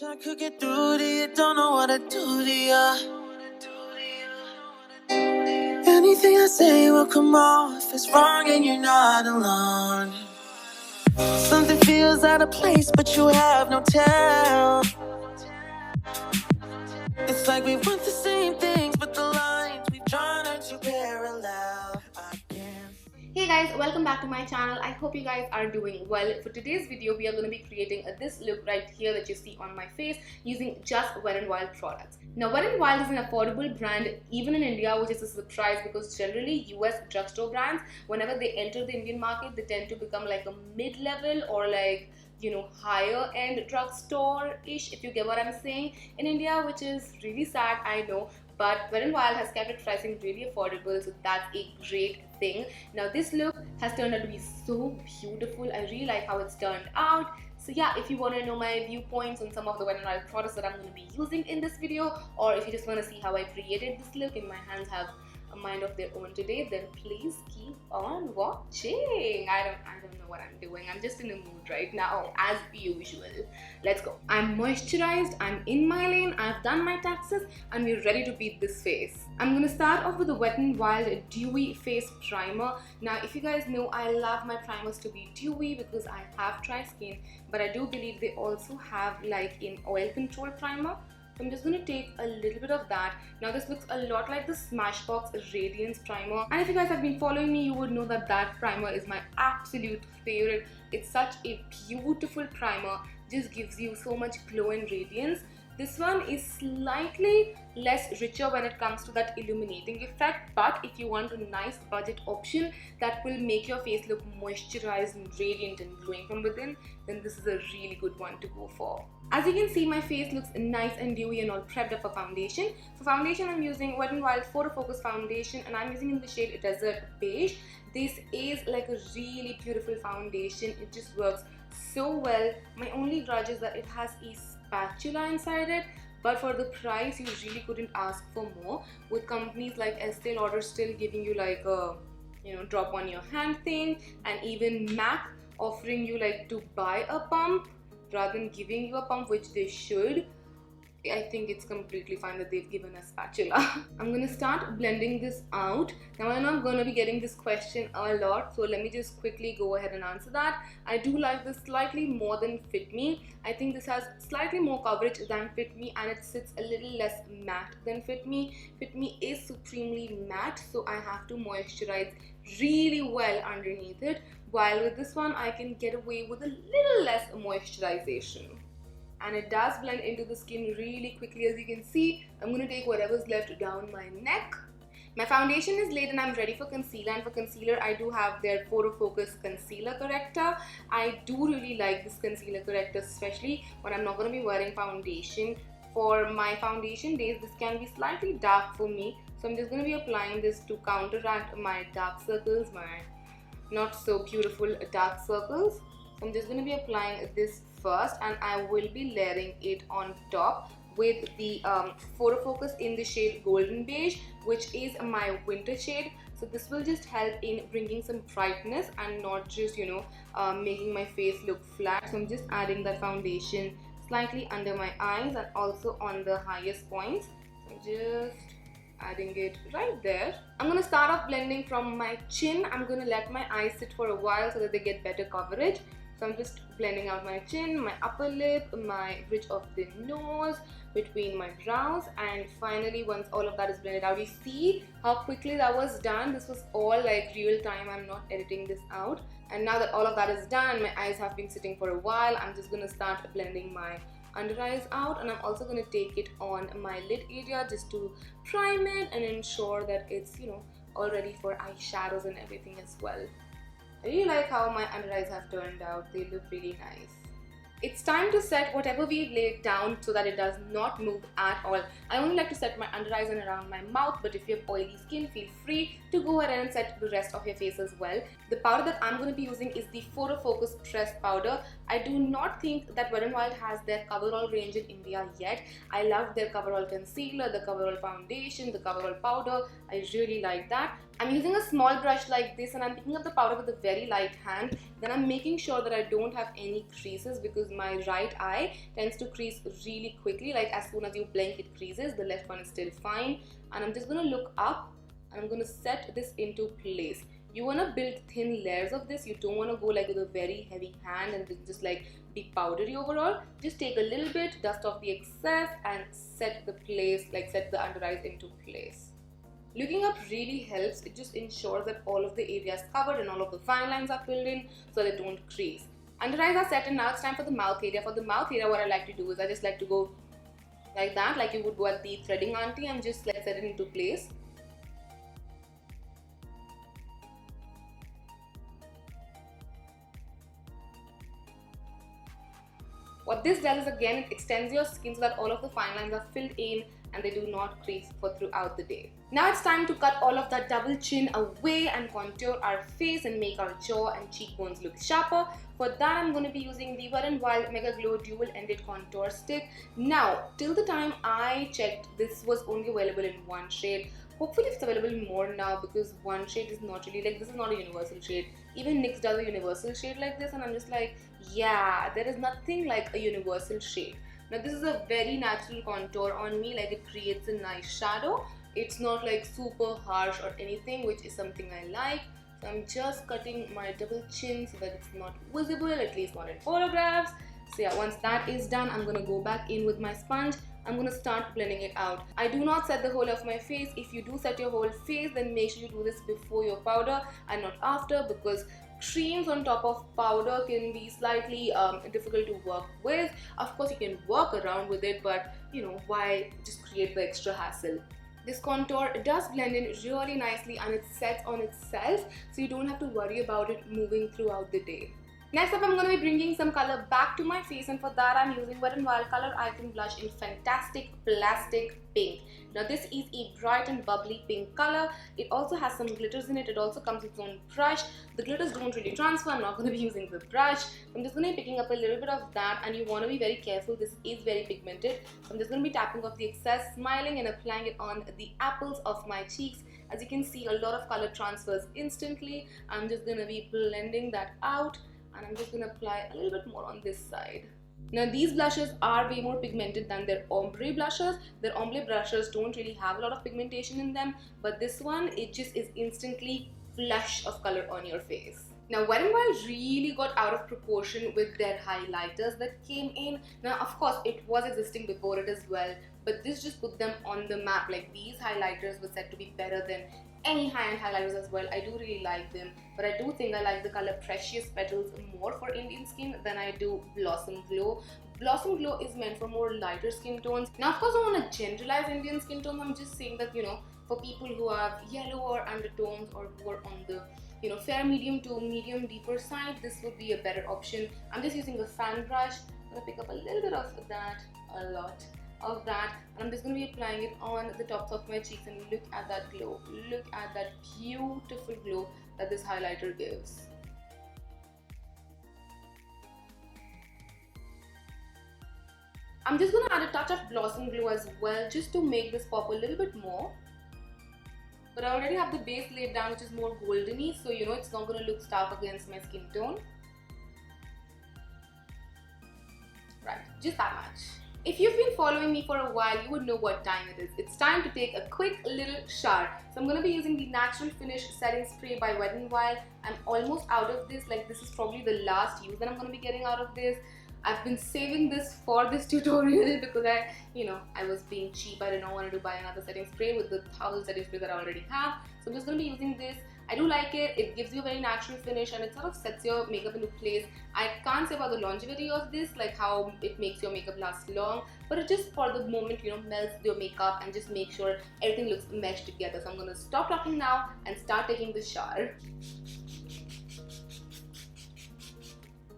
I could get through to you, don't know what to do to you. Anything I say will come off as wrong and you're not alone. Something feels out of place, but you have no tell. It's like we want the same things, but the lines we've drawn are too parallel. Hey guys, welcome back to my channel. I hope you guys are doing well. For today's video, we are going to be creating this look right here that you see on my face using just Wet n Wild products. Now, Wet n Wild is an affordable brand even in India, which is a surprise because generally US drugstore brands, whenever they enter the Indian market, they tend to become like a mid-level or like, you know, higher end drugstore-ish, if you get what I'm saying, in India, which is really sad, I know. But Wet n Wild has kept its pricing really affordable, so that's a great thing. Now this look has turned out to be so beautiful. I really like how it's turned out. So yeah, if you want to know my viewpoints on some of the Wet n Wild products that I'm going to be using in this video, or if you just want to see how I created this look and my hands have a mind of their own today, then please keep on watching. I don't know what I'm doing. I'm just in a mood right now, as usual. Let's go. I'm moisturized, I'm in my lane, I've done my taxes, and we're ready to beat this face. I'm gonna start off with the Wet n Wild Dewy Face Primer. Now, if you guys know, I love my primers to be dewy because I have dry skin, but I do believe they also have like an oil control primer. So I'm just going to take a little bit of that. Now this looks a lot like the Smashbox Radiance Primer. And if you guys have been following me, you would know that that primer is my absolute favorite. It's such a beautiful primer. Just gives you so much glow and radiance. This one is slightly less richer when it comes to that illuminating effect, but if you want a nice budget option that will make your face look moisturized and radiant and glowing from within, then this is a really good one to go for. As you can see, my face looks nice and dewy and all prepped up for foundation. For foundation, I'm using Wet n Wild Photofocus foundation and I'm using in the shade Desert Beige. This is like a really beautiful foundation. It just works so well. My only grudge is that it has a spatula inside it, but for the price you really couldn't ask for more, with companies like Estee Lauder still giving you like a, you know, drop on your hand thing, and even MAC offering you like to buy a pump rather than giving you a pump, which they should. I think it's completely fine that they've given a spatula. I'm gonna start blending this out. Now I know I'm gonna be getting this question a lot, so let me just quickly go ahead and answer that. I do like this slightly more than Fit Me. I think this has slightly more coverage than Fit Me and it sits a little less matte than Fit Me. Fit Me is supremely matte, so I have to moisturize really well underneath it, while with this one I can get away with a little less moisturization. And it does blend into the skin really quickly. As you can see, I'm going to take whatever's left down my neck. My foundation is laid and I'm ready for concealer, and for concealer I do have their Photofocus Concealer Corrector. I do really like this concealer corrector, especially when I'm not going to be wearing foundation. For my foundation days, this can be slightly dark for me, so I'm just going to be applying this to counteract my dark circles, my not so beautiful dark circles. So I'm just going to be applying this first and I will be layering it on top with the Photofocus in the shade Golden Beige, which is my winter shade. So this will just help in bringing some brightness and not just, you know, making my face look flat. So I'm just adding that foundation slightly under my eyes and also on the highest points. So I'm just adding it right there. I'm going to start off blending from my chin. I'm going to let my eyes sit for a while so that they get better coverage. So I'm just blending out my chin, my upper lip, my bridge of the nose, between my brows, and finally once all of that is blended out, you see how quickly that was done. This was all like real time. I'm not editing this out. And now that all of that is done, my eyes have been sitting for a while, I'm just going to start blending my under eyes out, and I'm also going to take it on my lid area just to prime it and ensure that it's, you know, all ready for eyeshadows and everything as well. I really like how my under eyes have turned out. They look really nice. It's time to set whatever we've laid down so that it does not move at all. I only like to set my under eyes and around my mouth, but if you have oily skin, feel free to go ahead and set the rest of your face as well. The powder that I'm going to be using is the Photofocus Pressed Powder. I do not think that Wet n Wild has their coverall range in India yet. I love their coverall concealer, the coverall foundation, the coverall powder. I really like that. I'm using a small brush like this and I'm picking up the powder with a very light hand. Then I'm making sure that I don't have any creases because my right eye tends to crease really quickly. Like as soon as you blink it creases, the left one is still fine. And I'm just going to look up and I'm going to set this into place. You want to build thin layers of this. You don't want to go like with a very heavy hand and just like be powdery overall. Just take a little bit, dust off the excess and set the under eyes into place. Looking up really helps. It just ensures that all of the areas covered and all of the fine lines are filled in so they don't crease. Under eyes are set and now it's time for the mouth area. For the mouth area, what I like to do is I just like to go like that, like you would go at the threading auntie, and just like set it into place. What this does is again, it extends your skin so that all of the fine lines are filled in and they do not crease for throughout the day. Now it's time to cut all of that double chin away and contour our face and make our jaw and cheekbones look sharper. For that, I'm going to be using the Wet n Wild MegaGlo Dual Ended Contour Stick. Now, till the time I checked, this was only available in one shade. Hopefully it's available more now because one shade is not really, like, this is not a universal shade. Even NYX does a universal shade like this and I'm just like, yeah, there is nothing like a universal shade. Now this is a very natural contour on me, like it creates a nice shadow. It's not like super harsh or anything, which is something I like. So I'm just cutting my double chin so that it's not visible, at least not in photographs. So yeah, once that is done, I'm gonna go back in with my sponge. I'm gonna start blending it out. I do not set the whole of my face. If you do set your whole face, then make sure you do this before your powder and not after, because creams on top of powder can be slightly difficult to work with. Of course, you can work around with it, but you know, why just create the extra hassle? This contour does blend in really nicely and it sets on itself, so you don't have to worry about it moving throughout the day. Next up, I'm going to be bringing some color back to my face, and for that I'm using Wet n Wild Color Icon Blush in Fantastic Plastic Pink. Now this is a bright and bubbly pink color. It also has some glitters in it. It also comes with its own brush. The glitters don't really transfer. I'm not going to be using the brush. I'm just going to be picking up a little bit of that, and you want to be very careful. This is very pigmented. So I'm just going to be tapping off the excess, smiling and applying it on the apples of my cheeks. As you can see, a lot of color transfers instantly. I'm just going to be blending that out. And I'm just going to apply a little bit more on this side. Now these blushes are way more pigmented than their ombre blushes. Their ombre blushes don't really have a lot of pigmentation in them, but this one, it just is instantly flush of color on your face. Now Wet n Wild really got out of proportion with their highlighters that came in. Now of course it was existing before it as well, but this just put them on the map. Like these highlighters were said to be better than any high-end highlighters as well. I do really like them, but I do think I like the color Precious Petals more for Indian skin than I do Blossom Glow. Blossom Glow is meant for more lighter skin tones. Now of course I want to generalize Indian skin tones. I'm just saying that, you know, for people who have yellower undertones or who are on the, you know, fair medium to medium deeper side, this would be a better option. I'm just using a fan brush. I'm going to pick up a little bit of that, a lot of that, and I'm just going to be applying it on the tops of my cheeks, and look at that glow. Look at that beautiful glow that this highlighter gives. I'm just going to add a touch of Blossom Glow as well, just to make this pop a little bit more. But I already have the base laid down, which is more goldeny, so you know it's not going to look stark against my skin tone. Right, just that much. If you've been following me for a while, you would know what time it is. It's time to take a quick little shower. So I'm going to be using the Natural Finish Setting Spray by Wet n Wild. I'm almost out of this. Like, this is probably the last use that I'm going to be getting out of this. I've been saving this for this tutorial because I was being cheap. I did not want to buy another setting spray with the 1,000 setting sprays that I already have. So I'm just going to be using this. I do like it. It gives you a very natural finish and it sort of sets your makeup into place. I can't say about the longevity of this, like how it makes your makeup last long, but it just for the moment, you know, melts your makeup and just make sure everything looks meshed together. So I'm going to stop talking now and start taking this shower.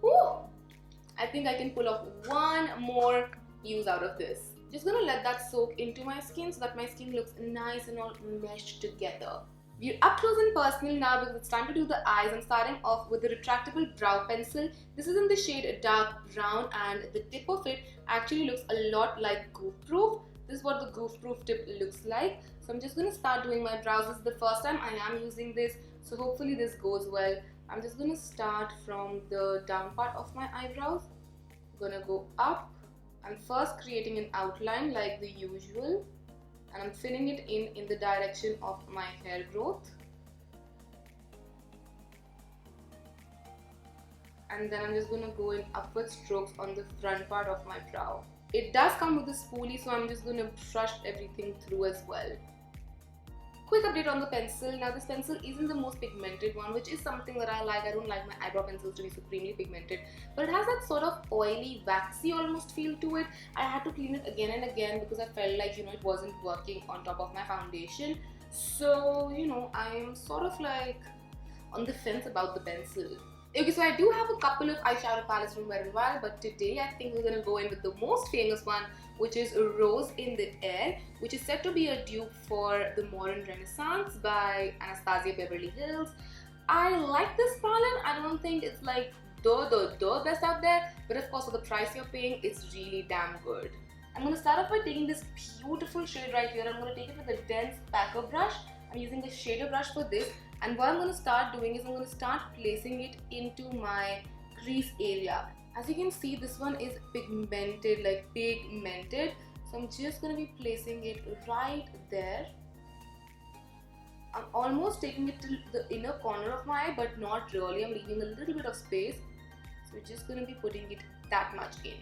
Woo! I think I can pull off one more use out of this. Just gonna let that soak into my skin so that my skin looks nice and all meshed together. We're up close and personal now because it's time to do the eyes. I'm starting off with the retractable brow pencil. This is in the shade dark brown and the tip of it actually looks a lot like goof proof. This is what the goof proof tip looks like. So I'm just going to start doing my brows. This is the first time I am using this, so hopefully this goes well. I'm just going to start from the down part of my eyebrows. I'm going to go up. I'm first creating an outline like the usual, and I'm filling it in the direction of my hair growth. And then I'm just going to go in upward strokes on the front part of my brow. It does come with a spoolie, so I'm just going to brush everything through as well. Quick update on the pencil. Now this pencil isn't the most pigmented one, which is something that I like. I don't like my eyebrow pencils to be supremely pigmented, but it has that sort of oily, waxy almost feel to it. I had to clean it again and again because I felt like, it wasn't working on top of my foundation. So, I'm sort of like on the fence about the pencil. Okay, so I do have a couple of eyeshadow palettes from Wet n Wild, but today I think we're going to go in with the most famous one, which is Rose in the Air, which is said to be a dupe for the Modern Renaissance by Anastasia Beverly Hills. I like this palette. I don't think it's like the best out there, but of course for the price you're paying, it's really damn good. I'm going to start off by taking this beautiful shade right here. I'm going to take it with a dense packer brush. I'm using a shader brush for this, and what I'm going to start doing is I'm going to start placing it into my crease area. As you can see, this one is pigmented, like pigmented. So I'm just going to be placing it right there. I'm almost taking it to the inner corner of my eye, but not really. I'm leaving a little bit of space. So we're just going to be putting it that much in.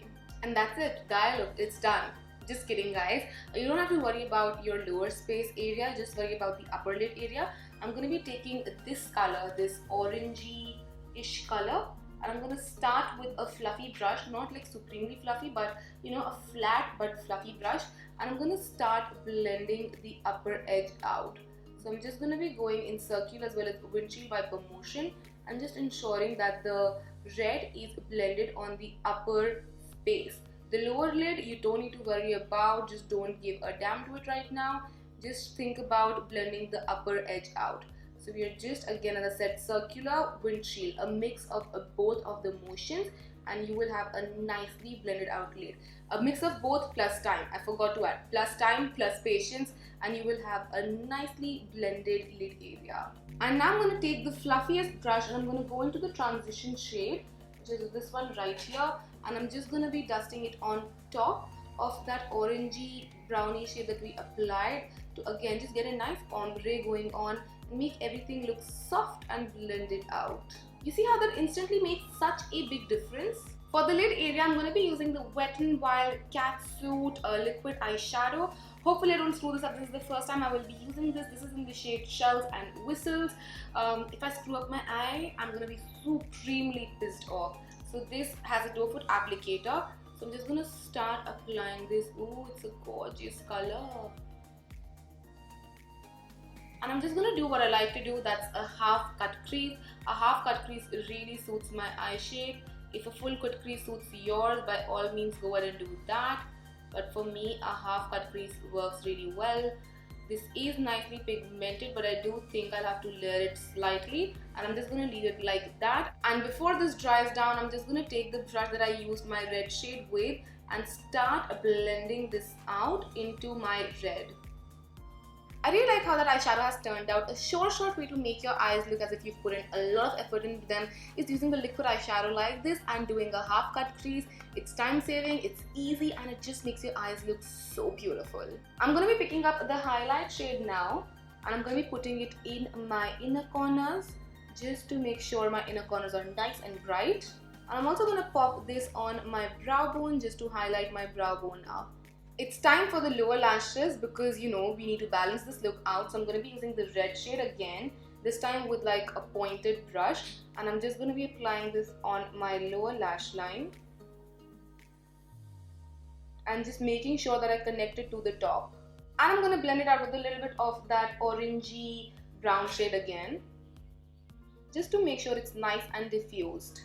And that's it. Guys, look, it's done. Just kidding, guys. You don't have to worry about your lower space area. Just worry about the upper lid area. I'm going to be taking this color, this orangey-ish color. And I'm going to start with a fluffy brush, not like supremely fluffy, but a flat but fluffy brush. And I'm going to start blending the upper edge out. So I'm just going to be going in circle as well as windshield wiper motion and just ensuring that the red is blended on the upper space. The lower lid you don't need to worry about, just don't give a damn to it right now. Just think about blending the upper edge out. So we are just, again, as I said, circular windshield, a mix of both of the motions, and you will have a nicely blended out lid. A mix of both plus time, I forgot to add, plus time plus patience, and you will have a nicely blended lid area. And now I'm going to take the fluffiest brush and I'm going to go into the transition shade, which is this one right here, and I'm just going to be dusting it on top of that orangey browny shade that we applied to, again, just get a nice ombre going on and make everything look soft and blended out. You see how that instantly makes such a big difference? For the lid area, I'm going to be using the Wet n Wild Catsuit liquid eyeshadow. Hopefully I don't screw this up. This is the first time I will be using this. This is in the shade Shells and Whistles. If I screw up my eye, I'm going to be supremely pissed off. So this has a doe foot applicator. So I'm just going to start applying this. Ooh, it's a gorgeous color. And I'm just going to do what I like to do, that's a half cut crease. A half cut crease really suits my eye shape. If a full cut crease suits yours, by all means go ahead and do that. But for me, a half cut crease works really well. This is nicely pigmented, but I do think I'll have to layer it slightly, and I'm just going to leave it like that. And before this dries down, I'm just going to take the brush that I used my red shade with and start blending this out into my red. I really like how that eyeshadow has turned out. A short way to make your eyes look as if you've put in a lot of effort into them is using the liquid eyeshadow like this and doing a half cut crease. It's time saving, it's easy, and it just makes your eyes look so beautiful. I'm going to be picking up the highlight shade now, and I'm going to be putting it in my inner corners just to make sure my inner corners are nice and bright. And I'm also going to pop this on my brow bone just to highlight my brow bone up. It's time for the lower lashes because we need to balance this look out. So I'm going to be using the red shade again, this time with like a pointed brush, and I'm just going to be applying this on my lower lash line and just making sure that I connect it to the top. And I'm going to blend it out with a little bit of that orangey brown shade again, just to make sure it's nice and diffused.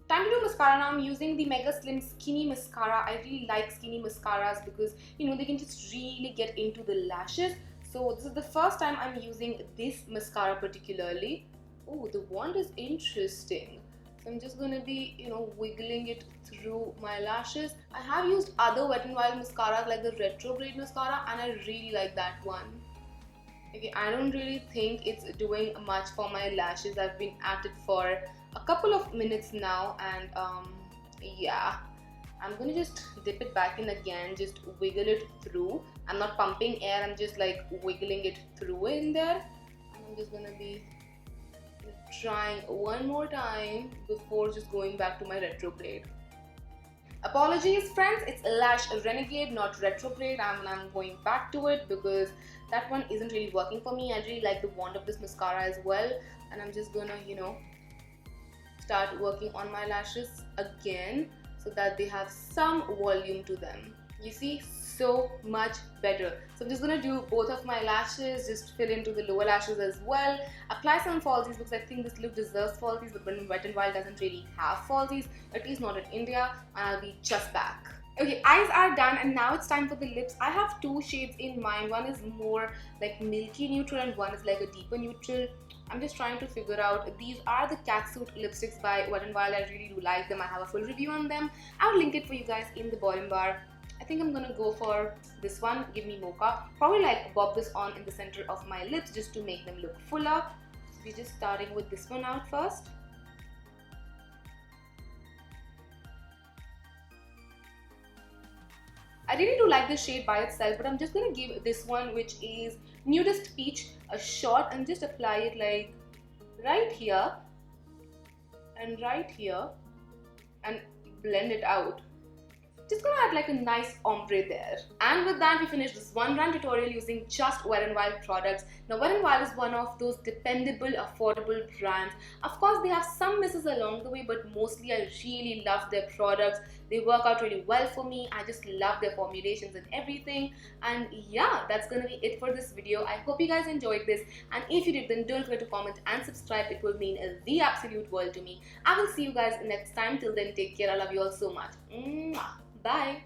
Time to do mascara now. I'm using the Mega Slim Skinny Mascara. I really like skinny mascaras because they can just really get into the lashes. So this is the first time I'm using this mascara particularly. Oh, the wand is interesting. So I'm just gonna be, wiggling it through my lashes. I have used other Wet n Wild mascaras like the Retrograde mascara, and I really like that one. Okay, I don't really think it's doing much for my lashes. I've been at it for a couple of minutes now, and yeah, I'm gonna just dip it back in again, just wiggle it through. I'm not pumping air, I'm just like wiggling it through in there. And I'm just gonna be trying one more time before just going back to my Retrograde. Apologies friends, it's Lash Renegade, not Retrograde. I'm going back to it because that one isn't really working for me. I really like the wand of this mascara as well, and I'm just gonna, start working on my lashes again so that they have some volume to them. You see, so much better. So I'm just gonna do both of my lashes, just fill into the lower lashes as well, apply some falsies because I think this look deserves falsies, but Wet n Wild doesn't really have falsies, at least not in India, and I'll be just back. Okay, eyes are done, and now it's time for the lips. I have two shades in mind. One is more like milky neutral and one is like a deeper neutral. I'm just trying to figure out. These are the Catsuit lipsticks by Wet n Wild. I really do like them. I have a full review on them. I'll link it for you guys in the bottom bar. I think I'm gonna go for this one, Give Me Mocha. Probably like bob this on in the center of my lips just to make them look fuller. So we're just starting with this one out first. I really do like this shade by itself, but I'm just gonna give this one, which is Nudist Peach, a shot and just apply it like right here and right here and blend it out. Just gonna add like a nice ombre there. And with that, we finished this one run tutorial using just Wet n Wild products. Now Wet n Wild is one of those dependable, affordable brands. Of course, they have some misses along the way, but mostly I really love their products. They work out really well for me. I just love their formulations and everything. And yeah, that's gonna be it for this video. I hope you guys enjoyed this. And if you did, then don't forget to comment and subscribe. It will mean the absolute world to me. I will see you guys next time. Till then, take care. I love you all so much. Mwah. Bye.